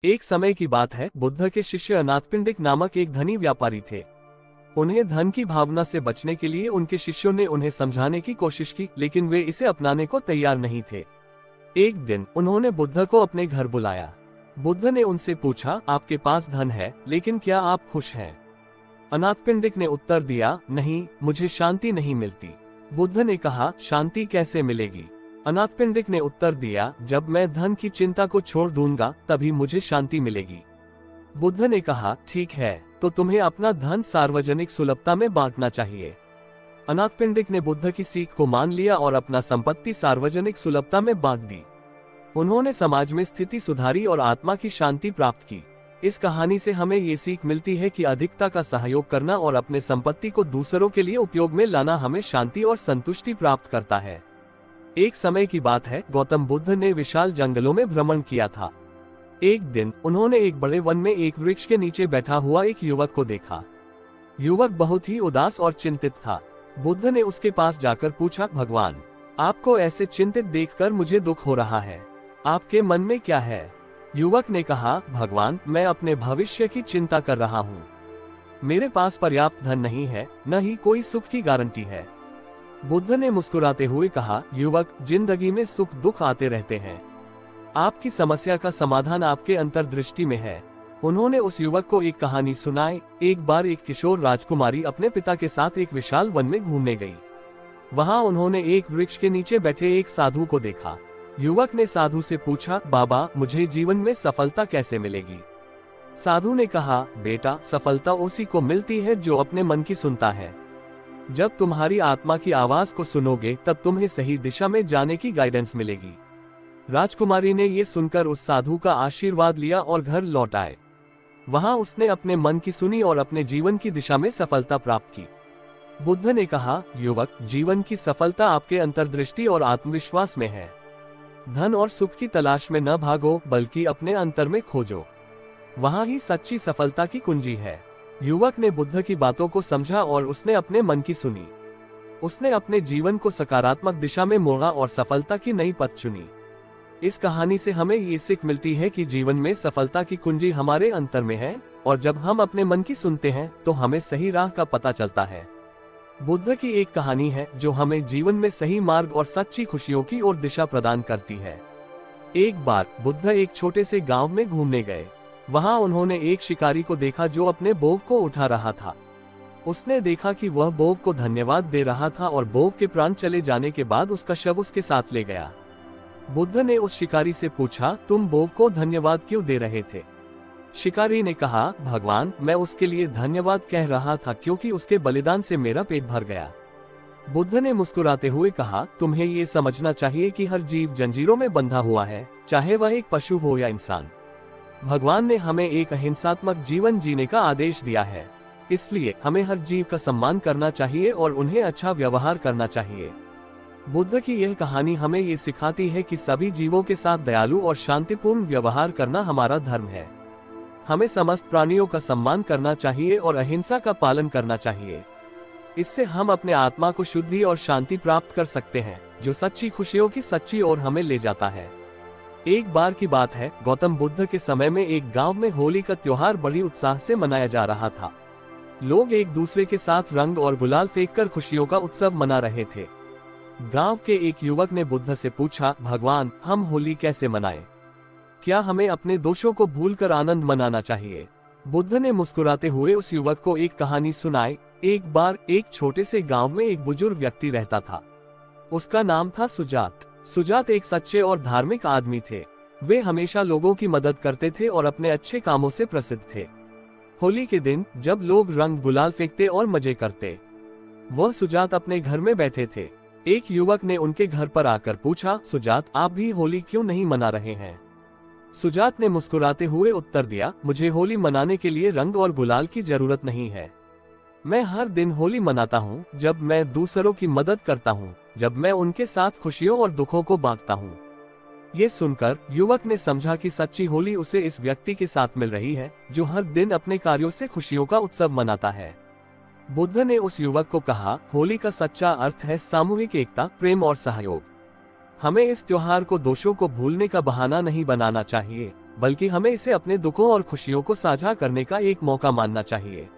एक समय की बात है, बुद्ध के शिष्य अनाथपिंडिक नामक एक धनी व्यापारी थे। उन्हें धन की भावना से बचने के लिए उनके शिष्यों ने उन्हें समझाने की कोशिश की, लेकिन वे इसे अपनाने को तैयार नहीं थे। एक दिन उन्होंने बुद्ध को अपने घर बुलाया। बुद्ध ने उनसे पूछा, आपके पास धन है, लेकिन क्या आप खुश हैं? अनाथपिंडिक ने उत्तर दिया, नहीं, मुझे शांति नहीं मिलती। बुद्ध ने कहा, शांति कैसे मिलेगी? अनाथपिंडिक ने उत्तर दिया, जब मैं धन की चिंता को छोड़ दूंगा तभी मुझे शांति मिलेगी। बुद्ध ने कहा, ठीक है, तो तुम्हें अपना धन सार्वजनिक सुलभता में बांटना चाहिए। अनाथपिंडिक ने बुद्ध की सीख को मान लिया और अपना संपत्ति सार्वजनिक सुलभता में बांट दी। उन्होंने समाज में स्थिति सुधारी और आत्मा की शांति प्राप्त की। इस कहानी से हमें ये सीख मिलती है कि अधिकता का सहयोग करना और अपने संपत्ति को दूसरों के लिए उपयोग में लाना हमें शांति और संतुष्टि प्राप्त करता है। एक समय की बात है, गौतम बुद्ध ने विशाल जंगलों में भ्रमण किया था। एक दिन उन्होंने एक बड़े वन में एक वृक्ष के नीचे बैठा हुआ एक युवक को देखा। युवक बहुत ही उदास और चिंतित था। बुद्ध ने उसके पास जाकर पूछा, भगवान, आपको ऐसे चिंतित देखकर मुझे दुख हो रहा है, आपके मन में क्या है? युवक ने कहा, भगवान, मैं अपने भविष्य की चिंता कर रहा हूँ। मेरे पास पर्याप्त धन नहीं है, न ही कोई सुख की गारंटी है। बुद्ध ने मुस्कुराते हुए कहा, युवक, जिंदगी में सुख दुख आते रहते हैं। आपकी समस्या का समाधान आपके अंतर्दृष्टि में है। उन्होंने उस युवक को एक कहानी सुनाई। एक बार एक किशोर राजकुमारी अपने पिता के साथ एक विशाल वन में घूमने गई। वहां उन्होंने एक वृक्ष के नीचे बैठे एक साधु को देखा। युवक ने साधु से पूछा, बाबा, मुझे जीवन में सफलता कैसे मिलेगी? साधु ने कहा, बेटा, सफलता उसी को मिलती है जो अपने मन की सुनता है। जब तुम्हारी आत्मा की आवाज को सुनोगे तब तुम्हें सही दिशा में जाने की गाइडेंस मिलेगी। राजकुमारी ने ये सुनकर उस साधु का आशीर्वाद लिया और घर लौट आए। वहां उसने अपने मन की सुनी और अपने जीवन की दिशा में सफलता प्राप्त की। बुद्ध ने कहा, युवक, जीवन की सफलता आपके अंतर्दृष्टि और आत्मविश्वास में है। धन और सुख की तलाश में न भागो, बल्कि अपने अंतर में खोजो। वहां ही सच्ची सफलता की कुंजी है। युवक ने बुद्ध की बातों को समझा और उसने अपने मन की सुनी। उसने अपने जीवन को सकारात्मक दिशा में मोड़ा और सफलता की नई पथ चुनी। इस कहानी से हमें ये सीख मिलती है कि जीवन में सफलता की कुंजी हमारे अंतर में है, और जब हम अपने मन की सुनते हैं तो हमें सही राह का पता चलता है। बुद्ध की एक कहानी है जो हमें जीवन में सही मार्ग और सच्ची खुशियों की ओर दिशा प्रदान करती है। एक बार बुद्ध एक छोटे से गांव में घूमने गए। वहां उन्होंने एक शिकारी को देखा जो अपने बोग को उठा रहा था। उसने देखा कि वह बोग को धन्यवाद दे रहा था और बोग के प्राण चले जाने के बाद उसका शव उसके साथ ले गया। बुद्ध ने उस शिकारी से पूछा, तुम बोग को धन्यवाद क्यों दे रहे थे? शिकारी ने कहा, भगवान, मैं उसके लिए धन्यवाद कह रहा था क्योंकि उसके बलिदान से मेरा पेट भर गया। बुद्ध ने मुस्कुराते हुए कहा, तुम्हें ये समझना चाहिए कि हर जीव जंजीरों में बंधा हुआ है, चाहे वह एक पशु हो या इंसान। भगवान ने हमें एक अहिंसात्मक जीवन जीने का आदेश दिया है, इसलिए हमें हर जीव का सम्मान करना चाहिए और उन्हें अच्छा व्यवहार करना चाहिए। बुद्ध की यह कहानी हमें ये सिखाती है कि सभी जीवों के साथ दयालु और शांतिपूर्ण व्यवहार करना हमारा धर्म है। हमें समस्त प्राणियों का सम्मान करना चाहिए और अहिंसा का पालन करना चाहिए। इससे हम अपने आत्मा को शुद्धि और शांति प्राप्त कर सकते हैं, जो सच्ची खुशियों की सच्ची ओर हमें ले जाता है। एक बार की बात है, गौतम बुद्ध के समय में एक गांव में होली का त्योहार बड़ी उत्साह से मनाया जा रहा था। लोग एक दूसरे के साथ रंग और गुलाल फेंककर खुशियों का उत्सव मना रहे थे। गांव के एक युवक ने बुद्ध से पूछा, भगवान, हम होली कैसे मनाएं? क्या हमें अपने दोषों को भूलकर आनंद मनाना चाहिए? बुद्ध ने मुस्कुराते हुए उस युवक को एक कहानी सुनाई। एक बार एक छोटे से गांव में एक बुजुर्ग व्यक्ति रहता था। उसका नाम था सुजात। सुजात एक सच्चे और धार्मिक आदमी थे। वे हमेशा लोगों की मदद करते थे और अपने अच्छे कामों से प्रसिद्ध थे। होली के दिन जब लोग रंग गुलाल फेंकते और मजे करते, वह सुजात अपने घर में बैठे थे। एक युवक ने उनके घर पर आकर पूछा, सुजात, आप भी होली क्यों नहीं मना रहे हैं? सुजात ने मुस्कुराते हुए उत्तर दिया, मुझे होली मनाने के लिए रंग और गुलाल की जरूरत नहीं है। मैं हर दिन होली मनाता हूँ जब मैं दूसरों की मदद करता हूँ, जब मैं उनके साथ खुशियों और दुखों को बांटता हूँ। ये सुनकर युवक ने समझा कि सच्ची होली उसे इस व्यक्ति के साथ मिल रही है जो हर दिन अपने कार्यों से खुशियों का उत्सव मनाता है। बुद्ध ने उस युवक को कहा, होली का सच्चा अर्थ है सामूहिक एकता, प्रेम और सहयोग। हमें इस त्योहार को दोषों को भूलने का बहाना नहीं बनाना चाहिए। बल्कि हमें इसे अपने दुखों और खुशियों को साझा करने का एक मौका मानना चाहिए।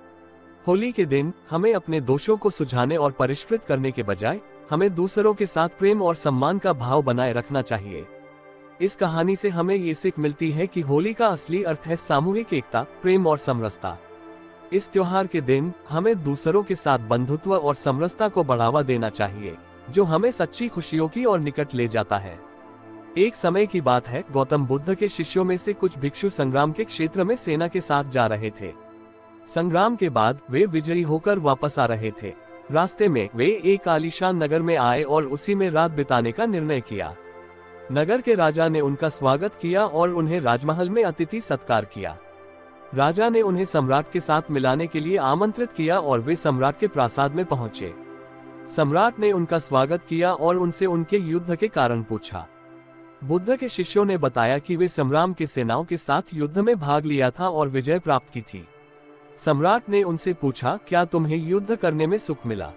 होली के दिन हमें अपने दोषों को सुझाने और परिष्कृत करने के बजाय हमें दूसरों के साथ प्रेम और सम्मान का भाव बनाए रखना चाहिए। इस कहानी से हमें ये सीख मिलती है कि होली का असली अर्थ है सामूहिक एकता, प्रेम और समरसता। इस त्योहार के दिन हमें दूसरों के साथ बंधुत्व और समरसता को बढ़ावा देना चाहिए, जो हमें सच्ची खुशियों की ओर निकट ले जाता है। एक समय की बात है, गौतम बुद्ध के शिष्यों में से कुछ भिक्षु संग्राम के क्षेत्र में सेना के साथ जा रहे थे। संग्राम के बाद वे विजयी होकर वापस आ रहे थे। रास्ते में वे एक आलीशान नगर में आए और उसी में रात बिताने का निर्णय किया। नगर के राजा ने उनका स्वागत किया और उन्हें राजमहल में अतिथि सत्कार किया। राजा ने उन्हें सम्राट के साथ मिलाने के लिए आमंत्रित किया और वे सम्राट के प्रासाद में पहुंचे। सम्राट ने उनका स्वागत किया और उनसे उनके युद्ध के कारण पूछा। बुद्ध के शिष्यों ने बताया कि वे संग्राम की सेनाओं के साथ युद्ध में भाग लिया था और विजय प्राप्त की थी। सम्राट ने उनसे पूछा, क्या तुम्हें युद्ध करने में सुख मिला?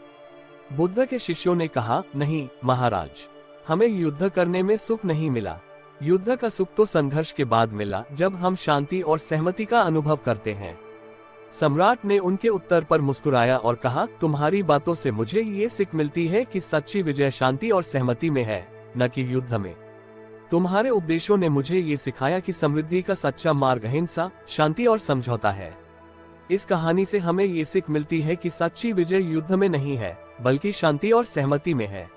बुद्ध के शिष्यों ने कहा, नहीं महाराज, हमें युद्ध करने में सुख नहीं मिला। युद्ध का सुख तो संघर्ष के बाद मिला, जब हम शांति और सहमति का अनुभव करते हैं। सम्राट ने उनके उत्तर पर मुस्कुराया और कहा, तुम्हारी बातों से मुझे ये सीख मिलती है कि सच्ची विजय शांति और सहमति में है, न कि युद्ध में। तुम्हारे उपदेशों ने मुझे ये सिखाया कि समृद्धि का सच्चा मार्ग अहिंसा, शांति और समझौता है। इस कहानी से हमें ये सीख मिलती है कि सच्ची विजय युद्ध में नहीं है, बल्कि शांति और सहमति में है।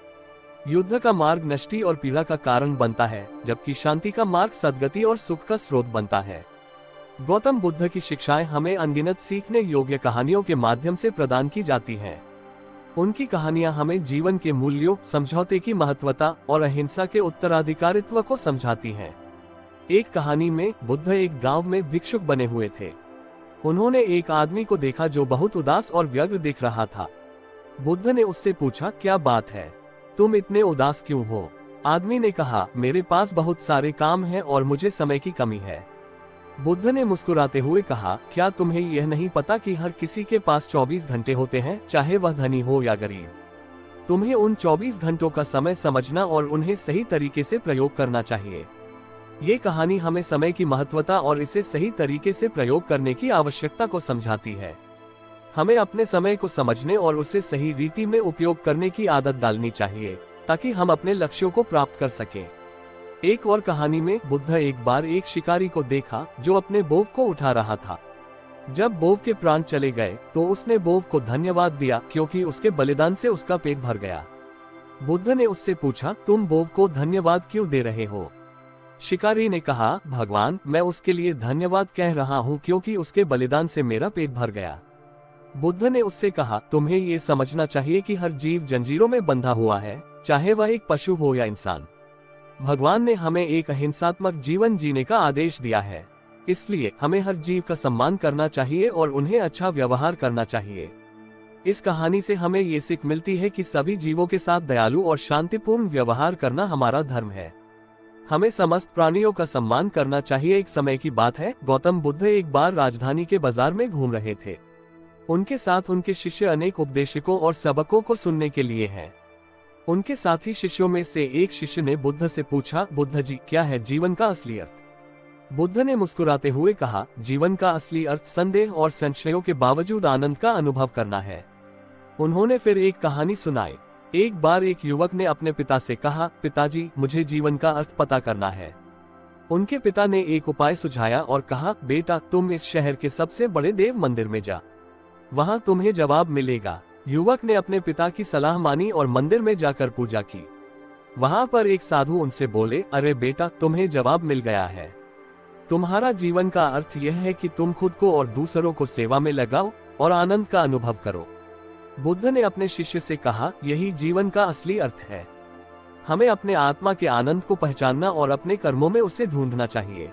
युद्ध का मार्ग नष्टि और पीड़ा का कारण बनता है, जबकि शांति का मार्ग सद्गति और सुख का स्रोत बनता है। गौतम बुद्ध की शिक्षाएं हमें अनगिनत सीखने योग्य कहानियों के माध्यम से प्रदान की जाती हैं। उनकी कहानियां हमें जीवन के मूल्यों, समझौते की महत्वता और अहिंसा के उत्तराधिकारित्व को समझाती हैं। एक कहानी में बुद्ध एक गांव में भिक्षुक बने हुए थे। उन्होंने एक आदमी को देखा जो बहुत उदास और व्यग्र दिख रहा था। बुद्ध ने उससे पूछा, क्या बात है, तुम इतने उदास क्यों हो? आदमी ने कहा, मेरे पास बहुत सारे काम हैं और मुझे समय की कमी है। बुद्ध ने मुस्कुराते हुए कहा, क्या तुम्हें यह नहीं पता कि हर किसी के पास 24 घंटे होते हैं, चाहे वह धनी हो या गरीब? तुम्हें उन 24 घंटों का समय समझना और उन्हें सही तरीके से प्रयोग करना चाहिए। ये कहानी हमें समय की महत्वता और इसे सही तरीके से प्रयोग करने की आवश्यकता को समझाती है। हमें अपने समय को समझने और उसे सही रीति में उपयोग करने की आदत डालनी चाहिए, ताकि हम अपने लक्ष्यों को प्राप्त कर सकें। एक और कहानी में बुद्ध एक बार एक शिकारी को देखा जो अपने बोव को उठा रहा था। जब बोव के प्राण चले गए तो उसने बोव को धन्यवाद दिया, क्योंकि उसके बलिदान से उसका पेट भर गया। बुद्ध ने उससे पूछा, तुम बोव को धन्यवाद क्यों दे रहे हो? शिकारी ने कहा, भगवान, मैं उसके लिए धन्यवाद कह रहा हूँ क्योंकि उसके बलिदान से मेरा पेट भर गया। बुद्ध ने उससे कहा, तुम्हें ये समझना चाहिए कि हर जीव जंजीरों में बंधा हुआ है, चाहे वह एक पशु हो या इंसान। भगवान ने हमें एक अहिंसात्मक जीवन जीने का आदेश दिया है, इसलिए हमें हर जीव का सम्मान करना चाहिए और उन्हें अच्छा व्यवहार करना चाहिए। इस कहानी से हमें ये सीख मिलती है कि सभी जीवों के साथ दयालु और शांतिपूर्ण व्यवहार करना हमारा धर्म है। हमें समस्त प्राणियों का सम्मान करना चाहिए। एक समय की बात है, गौतम बुद्ध एक बार राजधानी के बाजार में घूम रहे थे। उनके साथ उनके शिष्य अनेक उपदेशकों और सबकों को सुनने के लिए हैं। उनके साथी शिष्यों में से एक शिष्य ने बुद्ध से पूछा, बुद्ध जी, क्या है जीवन का असली अर्थ? बुद्ध ने मुस्कुराते हुए कहा, जीवन का असली अर्थ संदेह और संशयों के बावजूद आनंद का अनुभव करना है। उन्होंने फिर एक कहानी सुनाई। एक बार एक युवक ने अपने पिता से कहा, पिताजी, मुझे जीवन का अर्थ पता करना है। उनके पिता ने एक उपाय सुझाया और कहा, बेटा, तुम इस शहर के सबसे बड़े देव मंदिर में जा, वहां तुम्हें जवाब मिलेगा। युवक ने अपने पिता की सलाह मानी और मंदिर में जाकर पूजा की। वहां पर एक साधु उनसे बोले, अरे बेटा, तुम्हें जवाब मिल गया है। तुम्हारा जीवन का अर्थ यह है कि तुम खुद को और दूसरों को सेवा में लगाओ और आनंद का अनुभव करो। बुद्ध ने अपने शिष्य से कहा, यही जीवन का असली अर्थ है। हमें अपने आत्मा के आनंद को पहचानना और अपने कर्मों में उसे ढूंढना चाहिए।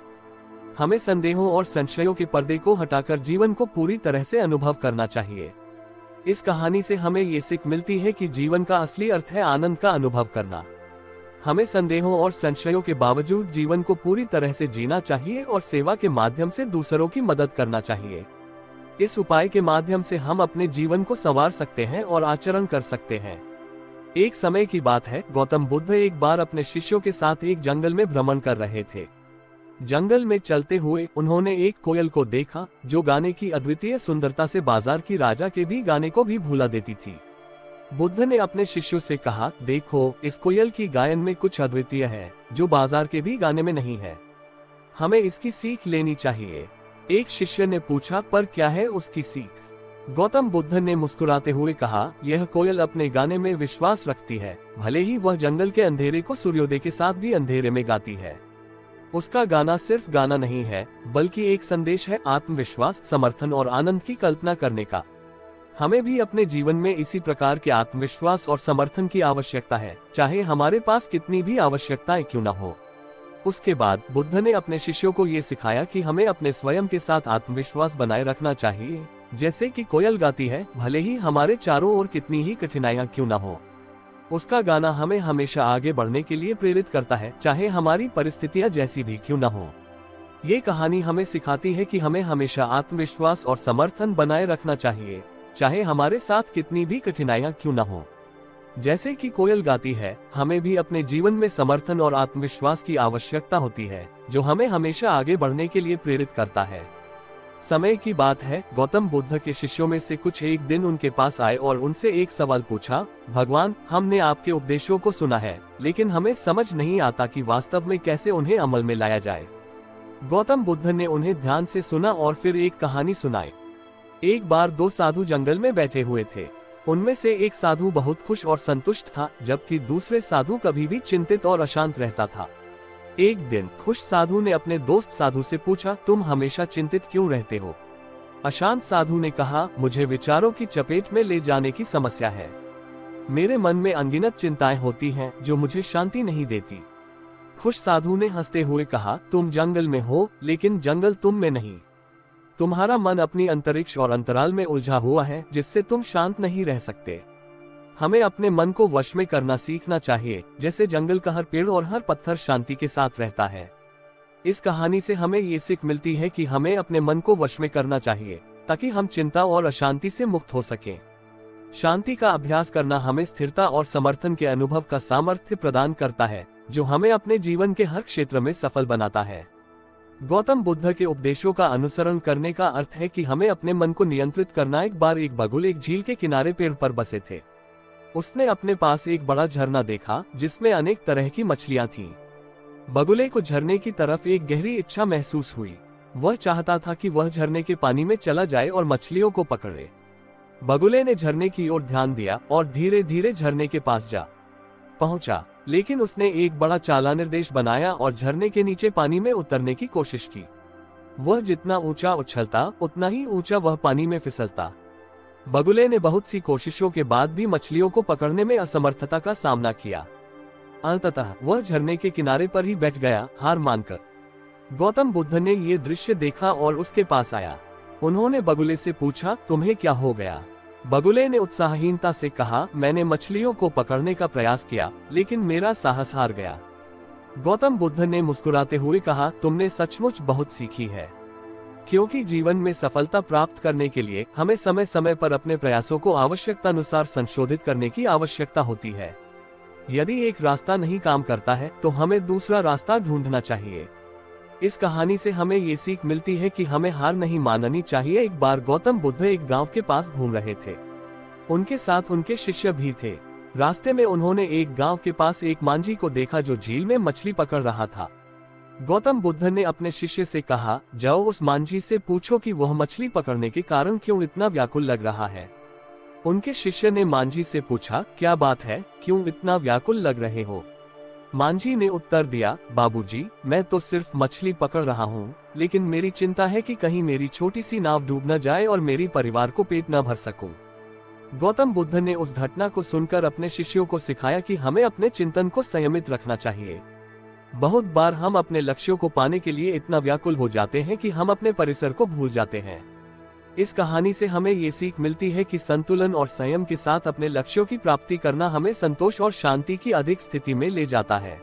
हमें संदेहों और संशयों के पर्दे को हटाकर जीवन को पूरी तरह से अनुभव करना चाहिए। इस कहानी से हमें ये सीख मिलती है कि जीवन का असली अर्थ है आनंद का अनुभव करना। हमें संदेहों और संशयों के बावजूद जीवन को पूरी तरह से जीना चाहिए और सेवा के माध्यम से दूसरों की मदद करना चाहिए। इस उपाय के माध्यम से हम अपने जीवन को संवार सकते हैं और आचरण कर सकते हैं। एक समय की बात है, गौतम बुद्ध एक बार अपने शिष्यों के साथ एक जंगल में भ्रमण कर रहे थे। जंगल में चलते हुए उन्होंने एक कोयल को देखा जो गाने की अद्वितीय सुंदरता से बाजार की राजा के भी गाने को भी भुला देती थी। बुद्ध ने अपने शिष्यों से कहा, देखो, इस कोयल की गायन में कुछ अद्वितीय है जो बाजार के भी गाने में नहीं है। हमें इसकी सीख लेनी चाहिए। एक शिष्य ने पूछा, पर क्या है उसकी सीख? गौतम बुद्ध ने मुस्कुराते हुए कहा, यह कोयल अपने गाने में विश्वास रखती है, भले ही वह जंगल के अंधेरे को सूर्योदय के साथ भी अंधेरे में गाती है। उसका गाना सिर्फ गाना नहीं है, बल्कि एक संदेश है, आत्मविश्वास, समर्थन और आनंद की कल्पना करने का। हमें भी अपने जीवन में इसी प्रकार के आत्मविश्वास और समर्थन की आवश्यकता है, चाहे हमारे पास कितनी भी आवश्यकताएं क्यों न हो। उसके बाद बुद्ध ने अपने शिष्यों को ये सिखाया कि हमें अपने स्वयं के साथ आत्मविश्वास बनाए रखना चाहिए, जैसे कि कोयल गाती है, भले ही हमारे चारों ओर कितनी ही कठिनाइयां क्यों न हो। उसका गाना हमें हमेशा आगे बढ़ने के लिए प्रेरित करता है, चाहे हमारी परिस्थितियां जैसी भी क्यों न हो। ये कहानी हमें सिखाती है कि हमें हमेशा आत्मविश्वास और समर्थन बनाए रखना चाहिए, चाहे हमारे साथ कितनी भी कठिनाइयां क्यों न हो। जैसे कि कोयल गाती है, हमें भी अपने जीवन में समर्थन और आत्मविश्वास की आवश्यकता होती है, जो हमें हमेशा आगे बढ़ने के लिए प्रेरित करता है। समय की बात है, गौतम बुद्ध के शिष्यों में से कुछ एक दिन उनके पास आए और उनसे एक सवाल पूछा, भगवान, हमने आपके उपदेशों को सुना है, लेकिन हमें समझ नहीं आता कि वास्तव में कैसे उन्हें अमल में लाया जाए। गौतम बुद्ध ने उन्हें ध्यान से सुना और फिर एक कहानी सुनाई। एक बार दो साधु जंगल में बैठे हुए थे। उनमें से एक साधु बहुत खुश और संतुष्ट था, जबकि दूसरे साधु कभी भी चिंतित और अशांत रहता था। एक दिन खुश साधु ने अपने दोस्त साधु से पूछा, तुम हमेशा चिंतित क्यों रहते हो? अशांत साधु ने कहा, मुझे विचारों की चपेट में ले जाने की समस्या है। मेरे मन में अनगिनत चिंताएं होती हैं जो मुझे शांति नहीं देती। खुश साधु ने हंसते हुए कहा, तुम जंगल में हो, लेकिन जंगल तुम में नहीं। तुम्हारा मन अपनी अंतरिक्ष और अंतराल में उलझा हुआ है, जिससे तुम शांत नहीं रह सकते। हमें अपने मन को वश में करना सीखना चाहिए, जैसे जंगल का हर पेड़ और हर पत्थर शांति के साथ रहता है। इस कहानी से हमें ये सीख मिलती है कि हमें अपने मन को वश में करना चाहिए, ताकि हम चिंता और अशांति से मुक्त हो सकें। शांति का अभ्यास करना हमें स्थिरता और समर्थन के अनुभव का सामर्थ्य प्रदान करता है, जो हमें अपने जीवन के हर क्षेत्र में सफल बनाता है। गौतम बुद्ध के उपदेशों का अनुसरण करने का अर्थ है कि हमें अपने मन को नियंत्रित करना। एक बार एक बगुल एक झील के किनारे पेड़ पर बसे थे। उसने अपने पास एक बड़ा झरना देखा, जिसमें अनेक तरह की मछलियां थीं। बगुले को झरने की तरफ एक गहरी इच्छा महसूस हुई। वह चाहता था कि वह झरने के पानी में चला जाए और मछलियों को पकड़े। बगुले ने झरने की ओर ध्यान दिया और धीरे धीरे झरने के पास जा पहुंचा, लेकिन उसने एक बड़ा चाला निर्देश बनाया और झरने के नीचे पानी में उतरने की कोशिश की। वह जितना ऊंचा उछलता, उतना ही ऊंचा वह पानी में फिसलता। बगुले ने बहुत सी कोशिशों के बाद भी मछलियों को पकड़ने में असमर्थता का सामना किया। अंततः वह झरने के किनारे पर ही बैठ गया, हार मानकर। गौतम बुद्ध ने ये दृश्य देखा और उसके पास आया। उन्होंने बगुले से पूछा, तुम्हें क्या हो गया? बगुले ने उत्साहहीनता से कहा, मैंने मछलियों को पकड़ने का प्रयास किया, लेकिन मेरा साहस हार गया। गौतम बुद्ध ने मुस्कुराते हुए कहा, तुमने सचमुच बहुत सीखी है, क्योंकि जीवन में सफलता प्राप्त करने के लिए हमें समय समय पर अपने प्रयासों को आवश्यकतानुसार संशोधित करने की आवश्यकता होती है। यदि एक रास्ता नहीं काम करता है, तो हमें दूसरा रास्ता ढूंढना चाहिए। इस कहानी से हमें ये सीख मिलती है कि हमें हार नहीं माननी चाहिए। एक बार गौतम बुद्ध एक गांव के पास घूम रहे थे। उनके साथ उनके शिष्य भी थे। रास्ते में उन्होंने एक गांव के पास एक मांझी को देखा जो झील में मछली पकड़ रहा था। गौतम बुद्ध ने अपने शिष्य से कहा, जाओ उस मांझी से पूछो कि वह मछली पकड़ने के कारण क्यों इतना व्याकुल लग रहा है। उनके शिष्य ने मांझी से पूछा, क्या बात है, क्यों इतना व्याकुल लग रहे हो? मांझी ने उत्तर दिया, बाबूजी, मैं तो सिर्फ मछली पकड़ रहा हूँ, लेकिन मेरी चिंता है कि कहीं मेरी छोटी सी नाव डूब न जाए और मेरी परिवार को पेट न भर सकूं। गौतम बुद्ध ने उस घटना को सुनकर अपने शिष्यों को सिखाया कि हमें अपने चिंतन को संयमित रखना चाहिए। बहुत बार हम अपने लक्ष्यों को पाने के लिए इतना व्याकुल हो जाते हैं कि हम अपने परिसर को भूल जाते हैं। इस कहानी से हमें ये सीख मिलती है कि संतुलन और संयम के साथ अपने लक्ष्यों की प्राप्ति करना हमें संतोष और शांति की अधिक स्थिति में ले जाता है।